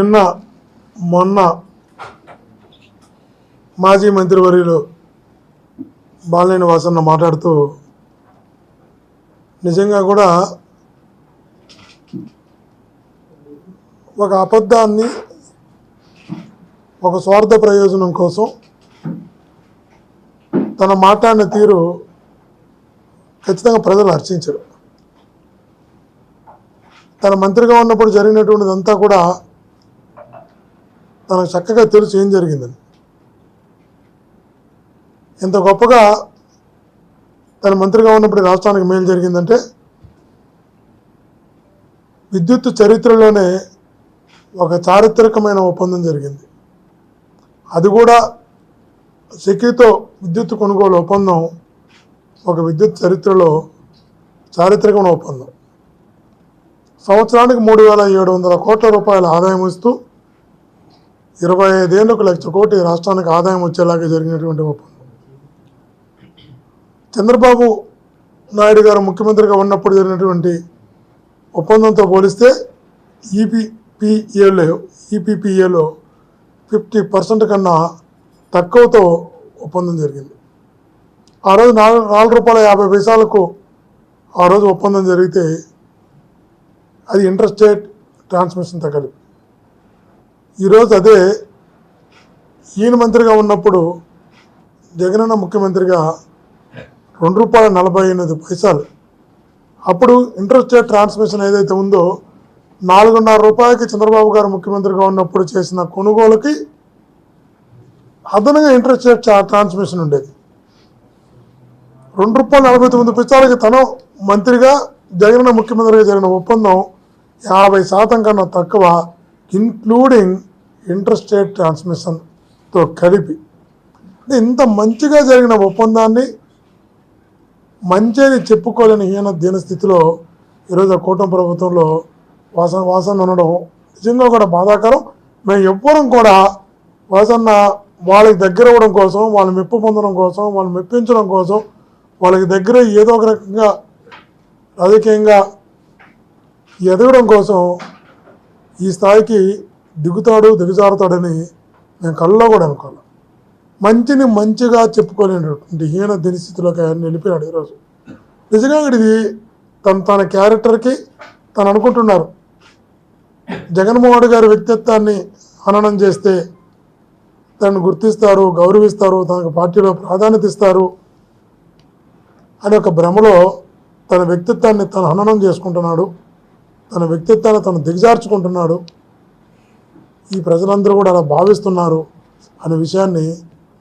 నిన్న మొన్న మాజీ మంత్రివర్యులు బాలినేని వాసన్న మాట్లాడుతూ నిజంగా కూడా ఒక అబద్ధాన్ని ఒక స్వార్థ ప్రయోజనం కోసం తన మాట్లాడిన తీరు ఖచ్చితంగా ప్రజలు హర్షించరు. తన మంత్రిగా ఉన్నప్పుడు జరిగినటువంటిదంతా కూడా తనకు చక్కగా తెలుసు ఏం జరిగిందని. ఎంత గొప్పగా తన మంత్రిగా ఉన్నప్పుడు రాష్ట్రానికి మేలు జరిగిందంటే విద్యుత్ చరిత్రలోనే ఒక చారిత్రకమైన ఒప్పందం జరిగింది. అది కూడా సెకీతో విద్యుత్ కొనుగోలు ఒప్పందం ఒక విద్యుత్ చరిత్రలో చారిత్రకమైన ఒప్పందం. సంవత్సరానికి 3,700 కోట్ల రూపాయల ఆదాయం ఇస్తూ 25 ఏళ్లకు 1,00,000 కోటి రాష్ట్రానికి ఆదాయం వచ్చేలాగా జరిగినటువంటి ఒప్పందం. చంద్రబాబు నాయుడు గారు ముఖ్యమంత్రిగా ఉన్నప్పుడు జరిగినటువంటి ఒప్పందంతో పోలిస్తే ఈపీపీఏలో 50% కన్నా తక్కువతో ఒప్పందం జరిగింది. ఆ రోజు ₹4.50 ఆ రోజు ఒప్పందం జరిగితే అది ఇంటర్ స్టేట్ ట్రాన్స్మిషన్తో కలిపి. ఈరోజు అదే ఈయన మంత్రిగా ఉన్నప్పుడు జగనన్న ముఖ్యమంత్రిగా ₹2.48 అప్పుడు ఇంటర్ స్టేట్ ట్రాన్స్మిషన్ ఏదైతే ఉందో ₹4.5 చంద్రబాబు గారు ముఖ్యమంత్రిగా ఉన్నప్పుడు చేసిన కొనుగోలుకి అదనంగా ఇంటర్ స్టేట్ ట్రాన్స్మిషన్ ఉండేది. ₹2.49 తను మంత్రిగా జగనన్న ముఖ్యమంత్రిగా జరిగిన ఒప్పందం 50% కన్నా తక్కువ, ఇన్క్లూడింగ్ ఇంటర్ స్టేట్ ట్రాన్స్మిషన్తో కలిపి. అంటే ఇంత మంచిగా జరిగిన ఒప్పందాన్ని మంచిని చెప్పుకోలేని దీన స్థితిలో ఈరోజు కూటమి ప్రభుత్వంలో వాసన ఉండడం నిజంగా కూడా బాధాకరం. మేము ఎవ్వరం కూడా వాసన్న వాళ్ళకి దగ్గర అవ్వడం కోసం, వాళ్ళని మెప్పు పొందడం కోసం, వాళ్ళని మెప్పించడం కోసం, వాళ్ళకి దగ్గర ఏదో ఒక రకంగా రాజకీయంగా ఎదగడం కోసం ఈ స్థాయికి దిగజారుతాడని మేము కళ్ళలో కూడా అనుకోవాలి. మంచిని మంచిగా చెప్పుకోలేనటువంటి దీన స్థితిలోకి ఆయన నిలిపినాడు ఈరోజు. నిజంగా ఇది తన క్యారెక్టర్కి తను అనుకుంటున్నారు జగన్మోహన్ గారి వ్యక్తిత్వాన్ని హననం చేస్తే తనను గుర్తిస్తారు, గౌరవిస్తారు, తనకు పార్టీలో ప్రాధాన్యత ఇస్తారు అనే ఒక భ్రమలో తన వ్యక్తిత్వాన్ని తను హననం చేసుకుంటున్నాడు, తన వ్యక్తిత్వాన్ని తను దిగజార్చుకుంటున్నాడు. ఈ ప్రజలందరూ కూడా అలా భావిస్తున్నారు అనే విషయాన్ని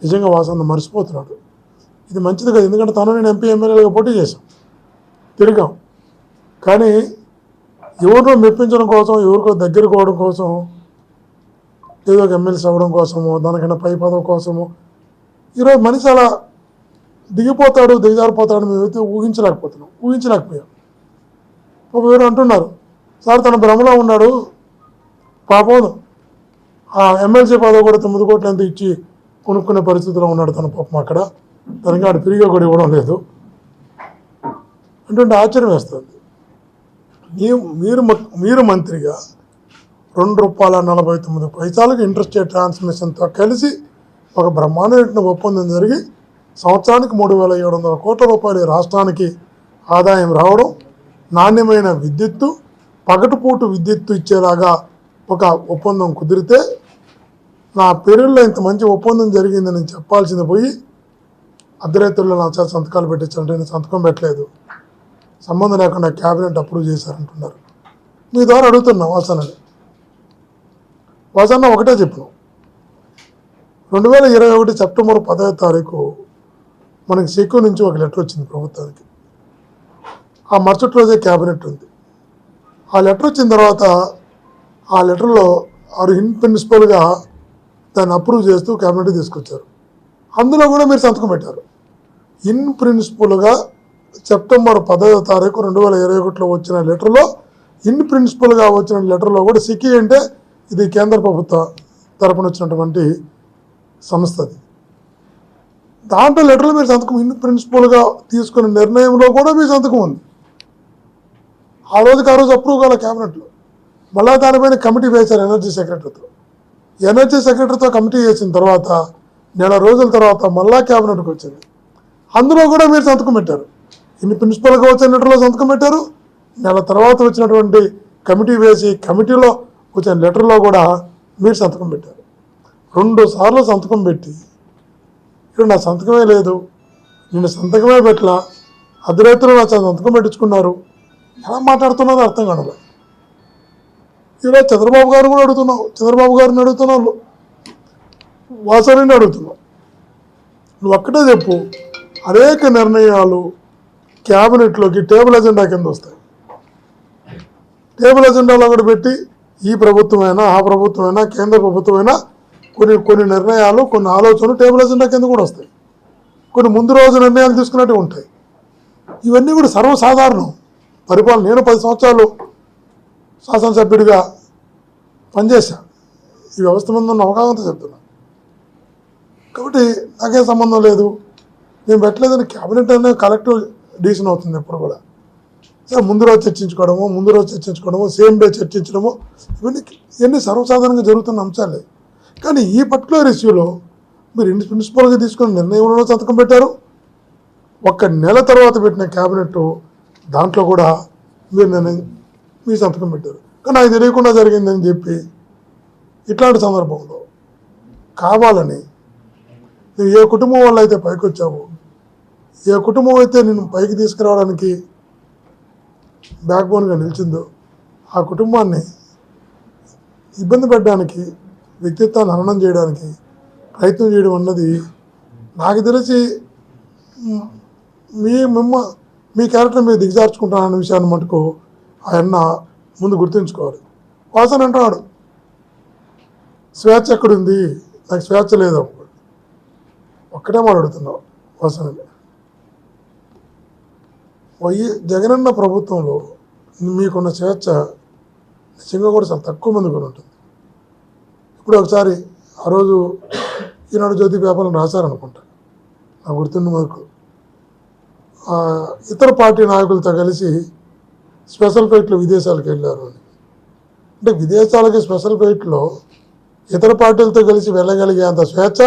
నిజంగా వాసన మర్చిపోతున్నాడు. ఇది మంచిది కదా, ఎందుకంటే తను నేను ఎంపీ ఎమ్మెల్యేలుగా పోటీ చేశాం, తిరిగాం. కానీ ఎవరినో మెప్పించడం కోసం, ఎవరికో దగ్గర కోవడం కోసం, ఏదో ఒక ఎమ్మెల్సీ అవ్వడం కోసమో, దానికన్నా పై పదవి కోసమో ఈరోజు మనిషి అలా దిగజారిపోతాడు మేమైతే ఊహించలేకపోయాం. ఎవరు అంటున్నారు సార్ తన భ్రమలో ఉన్నాడు, పాపం ఆ ఎమ్మెల్సీ పదవి కూడా 9 కోట్లు ఎంత ఇచ్చి కొనుక్కునే పరిస్థితిలో ఉన్నాడు తన పాపం. అక్కడ తనకి ఆడు ఫ్రీగా కూడా ఇవ్వడం లేదు అంటే ఆశ్చర్యం వేస్తుంది. మీరు మంత్రిగా ₹2.49 ఇంటర్ స్టేట్ ట్రాన్స్మిషన్తో కలిసి ఒక బ్రహ్మాండమైన ఒప్పందం జరిగి సంవత్సరానికి 3,700 కోట్ల రూపాయలు రాష్ట్రానికి ఆదాయం రావడం, నాణ్యమైన విద్యుత్తు, పగటిపూట విద్యుత్తు ఇచ్చేలాగా ఒక ఒప్పందం కుదిరితే నా పేరులో ఇంత మంచి ఒప్పందం జరిగిందని చెప్పాల్సింది పోయి అర్ధరాత్రుల్లో నా చేత సంతకాలు పెట్టించాలంటే నేను సంతకం పెట్టలేదు, సంబంధం లేకుండా క్యాబినెట్ అప్రూవ్ చేశారంటున్నారు. మీ ద్వారా అడుగుతున్నా వాసన్న ఒకటే చెప్పిన 2021 సెప్టెంబర్ 10 మనకి సెక్యూ నుంచి ఒక లెటర్ వచ్చింది ప్రభుత్వానికి. ఆ మరుసటి రోజే క్యాబినెట్ ఉంది. ఆ లెటర్ వచ్చిన తర్వాత ఆ లెటర్లో వారు ఇన్ ప్రిన్సిపల్గా దాన్ని అప్రూవ్ చేస్తూ క్యాబినెట్కి తీసుకొచ్చారు. అందులో కూడా మీరు సంతకం పెట్టారు. ఇన్ ప్రిన్సిపల్గా సెప్టెంబర్ 10 2021 వచ్చిన లెటర్లో, ఇన్ ప్రిన్సిపల్గా వచ్చిన లెటర్లో కూడా సికి అంటే ఇది కేంద్ర ప్రభుత్వ తరపున వచ్చినటువంటి సంస్థది. దాంట్లో లెటర్లో మీరు సంతకం ఇన్ ప్రిన్సిపల్గా తీసుకున్న నిర్ణయంలో కూడా మీ సంతకం ఉంది. ఆ రోజు అప్రూవ్ కాల క్యాబినెట్లో. మళ్ళా దానిపైన కమిటీ వేశారు ఎనర్జీ సెక్రటరీతో. ఎనర్జీ సెక్రటరీతో కమిటీ వేసిన తర్వాత నెల రోజుల తర్వాత మళ్ళా క్యాబినెట్కి వచ్చింది. అందులో కూడా మీరు సంతకం పెట్టారు. ఇన్ని ప్రిన్సిపల్గా వచ్చిన లెటర్లో సంతకం పెట్టారు. నెల తర్వాత వచ్చినటువంటి కమిటీ వేసి కమిటీలో వచ్చిన లెటర్లో కూడా మీరు సంతకం పెట్టారు. 2 సార్లు సంతకం పెట్టి ఇక్కడ నా సంతకమే లేదు, నేను సంతకమే పెట్టలా, అర్ధరాత్రులు నా సంతకం పెట్టించుకున్నారు, ఎలా మాట్లాడుతున్నారో అర్థం కాదు. ఈరోజు చంద్రబాబు గారు కూడా అడుగుతున్నావు, చంద్రబాబు గారిని అడుగుతున్నావు, వాసనని అడుగుతున్నావు. నువ్వు ఒక్కటే చెప్పు, అనేక నిర్ణయాలు క్యాబినెట్లోకి టేబుల్ ఎజెండా కింద వస్తాయి. టేబుల్ ఎజెండాలో కూడా పెట్టి ఈ ప్రభుత్వమైనా ఆ ప్రభుత్వమైనా కేంద్ర ప్రభుత్వమైనా కొన్ని నిర్ణయాలు కొన్ని ఆలోచనలు టేబుల్ ఎజెండా కింద కూడా వస్తాయి. కొన్ని ముందు రోజు నిర్ణయాలు తీసుకున్నట్టు ఉంటాయి. ఇవన్నీ కూడా సర్వసాధారణం. పరిపాలన నేను 10 సంవత్సరాలు శాసనసభ్యుడిగా పనిచేశాను. ఈ వ్యవస్థ మీద ఉన్న అవగాహనతో చెప్తున్నా. కాబట్టి నాకేం సంబంధం లేదు, నేను పెట్టలేదని క్యాబినెట్ అనేది కలెక్టివ్ డిసిషన్ అవుతుంది ఎప్పుడు కూడా. ముందు రోజు చర్చించుకోవడము, సేమ్ డే చర్చించడము, ఇవన్నీ సర్వసాధారణంగా జరుగుతున్న అంశాలే. కానీ ఈ పర్టికులర్ ఇష్యూలో మీరు ప్రిన్సిపల్గా తీసుకున్న నిర్ణయంలో సంతకం పెట్టారు. 1 నెల తర్వాత పెట్టిన క్యాబినెట్ దాంట్లో కూడా మీరు సంతకం పెట్టారు. కానీ నాకు తెలియకుండా జరిగిందని చెప్పి ఇట్లాంటి సందర్భంలో కావాలని నువ్వు ఏ కుటుంబం వల్ల అయితే పైకి వచ్చావో, ఏ కుటుంబం అయితే నేను పైకి తీసుకురావడానికి బ్యాక్ బోన్గా నిలిచిందో ఆ కుటుంబాన్ని ఇబ్బంది పెట్టడానికి, వ్యక్తిత్వాన్ని హననం చేయడానికి ప్రయత్నం చేయడం అన్నది నాకు తెలిసి మీ క్యారెక్టర్ మీరు దిగజార్చుకుంటానన్న విషయాన్ని మటుకు ఆయన ముందు గుర్తుంచుకోవాలి. వాసన అంటాడు, స్వేచ్ఛ ఎక్కడుంది, నాకు స్వేచ్ఛ లేదు. ఒక్కటే మాట అడుగుతున్నావు వాసనని. జగనన్న ప్రభుత్వంలో మీకున్న స్వేచ్ఛ నిజంగా కూడా చాలా తక్కువ మంది కూడా ఉంటుంది. ఇప్పుడు ఒకసారి ఆ రోజు ఈనాడు జ్యోతి పేపర్లను రాశారనుకుంటా, నాకు గుర్తున్న వరకు ఇతర పార్టీ నాయకులతో కలిసి స్పెషల్ ఫ్లైట్లో విదేశాలకు వెళ్ళారు అని. అంటే విదేశాలకి స్పెషల్ ఫ్లైట్లో ఇతర పార్టీలతో కలిసి వెళ్ళగలిగే అంత స్వేచ్ఛ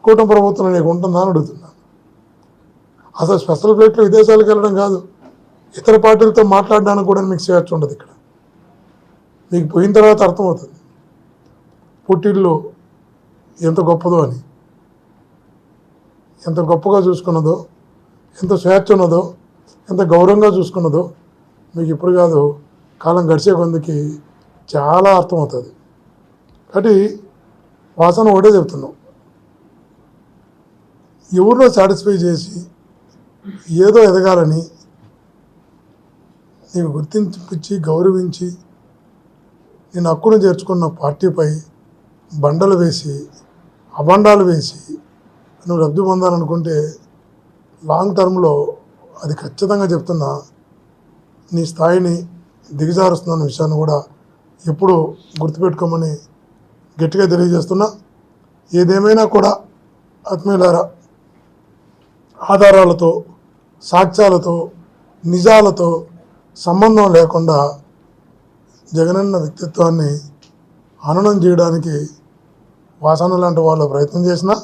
కూటమి ప్రభుత్వం నీకు ఉంటుందా అని అడుగుతున్నాను. అసలు స్పెషల్ ఫ్లైట్లో విదేశాలకు వెళ్ళడం కాదు, ఇతర పార్టీలతో మాట్లాడడానికి కూడా మీకు స్వేచ్ఛ ఉండదు. ఇక్కడ మీకు పోయిన తర్వాత అర్థమవుతుంది పుట్టిల్లు ఎంత గొప్పదో అని, ఎంత గొప్పగా చూసుకున్నదో, ఎంత స్వేచ్ఛ ఉన్నదో, ఎంత గౌరవంగా చూసుకున్నదో మీకు ఇప్పుడు కాదు, కాలం గడిచే కొందికి చాలా అర్థమవుతుంది. కాబట్టి వాసన ఒకటే చెప్తున్నాం, ఎవరినో సాటిస్ఫై చేసి ఏదో ఎదగాలని నీకు గుర్తించి గౌరవించి నేను హక్కును చేర్చుకున్న పార్టీపై బండలు వేసి అబండాలు వేసి నువ్వు లబ్ధి పొందాలనుకుంటే లాంగ్ టర్మ్లో అది ఖచ్చితంగా చెప్తున్నా నీ స్థాయిని దిగజారుస్తున్న విషయాన్ని కూడా ఎప్పుడు గుర్తుపెట్టుకోమని గట్టిగా తెలియజేస్తున్నా. ఏదేమైనా కూడా ఆత్మీయులారా, ఆధారాలతో, సాక్ష్యాలతో, నిజాలతో సంబంధం లేకుండా జగనన్న వ్యక్తిత్వాన్ని హననం చేయడానికి వాసన లాంటి వాళ్ళు ప్రయత్నం చేసినా,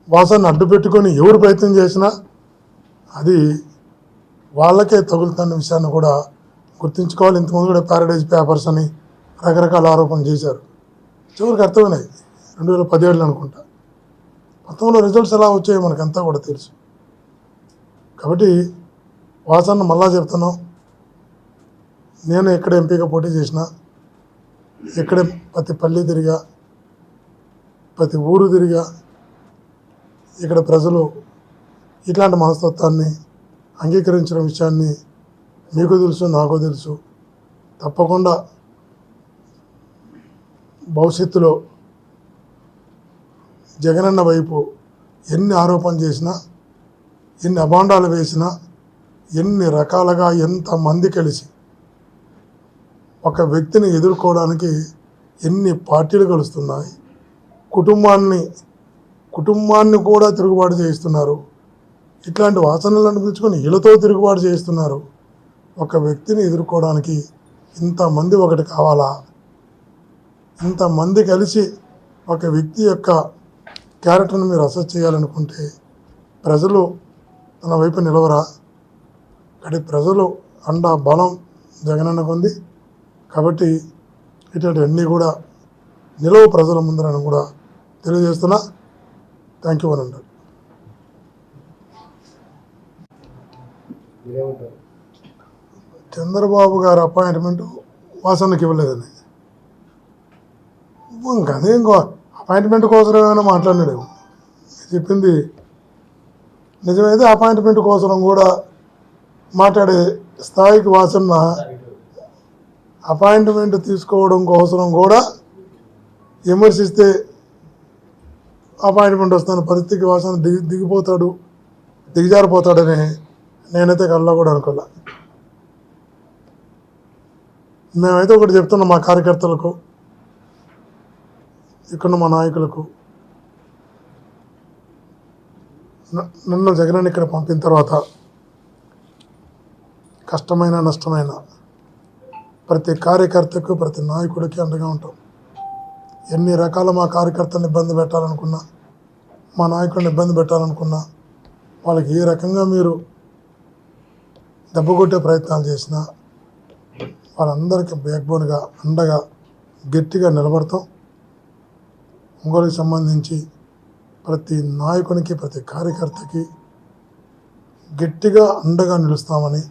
వాసనను అడ్డు పెట్టుకొని ఎవరు ప్రయత్నం చేసినా అది వాళ్ళకే తగులుతున్న విషయాన్ని కూడా గుర్తుంచుకోవాలి. ఇంతకుముందు కూడా ప్యారడైజ్ పేపర్స్ అని రకరకాల ఆరోపణలు చేశారు. చివరికి అర్థమైనాయి 2017 అనుకుంటా. 19లో రిజల్ట్స్ ఎలా వచ్చాయో మనకంతా కూడా తెలుసు. కాబట్టి వాసన మళ్ళా చెప్తున్నాం, నేను ఎక్కడ ఎంపీగా పోటీ చేసినా, ఎక్కడ ప్రతి పల్లె తిరిగా, ప్రతి ఊరు తిరిగా, ఇక్కడ ప్రజలు ఇట్లాంటి మనస్తత్వాన్ని అంగీకరించిన విషయాన్ని మీకు తెలుసు, నాకు తెలుసు. తప్పకుండా భవిష్యత్తులో జగనన్న వైపు ఎన్ని ఆరోపణలు చేసినా, ఎన్ని అభాండాలు వేసినా, ఎన్ని రకాలుగా ఎంతమంది కలిసి ఒక వ్యక్తిని ఎదుర్కోవడానికి ఎన్ని పార్టీలు కలుస్తున్నాయి, కుటుంబాన్ని కూడా తిరుగుబాటు చేయిస్తున్నారు. ఇట్లాంటి వాసనలను పిలుచుకొని వీళ్ళతో తిరుగుబాటు చేయిస్తున్నారు. ఒక వ్యక్తిని ఎదుర్కోవడానికి ఇంతమంది ఒకటి కావాలా? ఇంతమంది కలిసి ఒక వ్యక్తి యొక్క క్యారెక్టర్ని మీరు అసెస్ చేయాలనుకుంటే ప్రజలు తన వైపు నిలవరా? కానీ ప్రజలు అండ బలం జగనన్నకు ఉంది కాబట్టి ఇటువంటివన్నీ కూడా నిలవ ప్రజల ముందరని కూడా తెలియజేస్తున్నా. థ్యాంక్ యూ అనండి. చంద్రబాబు గారి అపాయింట్మెంటు వాసన్నకి ఇవ్వలేదని ఇంకా అదే ఇంకో అపాయింట్మెంట్ కోసం ఏమైనా మాట్లాడినాడు. చెప్పింది నిజమైతే అపాయింట్మెంట్ కోసం కూడా మాట్లాడే స్థాయికి వాసన్న అపాయింట్మెంట్ తీసుకోవడం కోసం కూడా విమర్శిస్తే అపాయింట్మెంట్ వస్తున్న పరిస్థితికి వాసన దిగజారిపోతాడని నేనైతే కళ్ళలో కూడా అనుకోలే. మేమైతే ఒకటి చెప్తున్నాం మా కార్యకర్తలకు, ఇక్కడ మా నాయకులకు, నన్ను జగనన్న ఇక్కడ పంపిన తర్వాత కష్టమైన నష్టమైన ప్రతి కార్యకర్తకు ప్రతి నాయకుడికి అండగా ఉంటాం. ఎన్ని రకాల మా కార్యకర్తలను ఇబ్బంది పెట్టాలనుకున్నా, మా నాయకులను ఇబ్బంది పెట్టాలనుకున్నా, వాళ్ళకి ఏ రకంగా మీరు దెబ్బకొట్టే ప్రయత్నాలు చేసినా వాళ్ళందరికీ బ్యాక్బోన్గా అండగా గట్టిగా నిలబడతాం. ఒంగోలుకి సంబంధించి ప్రతి నాయకునికి ప్రతి కార్యకర్తకి గట్టిగా అండగా నిలుస్తామని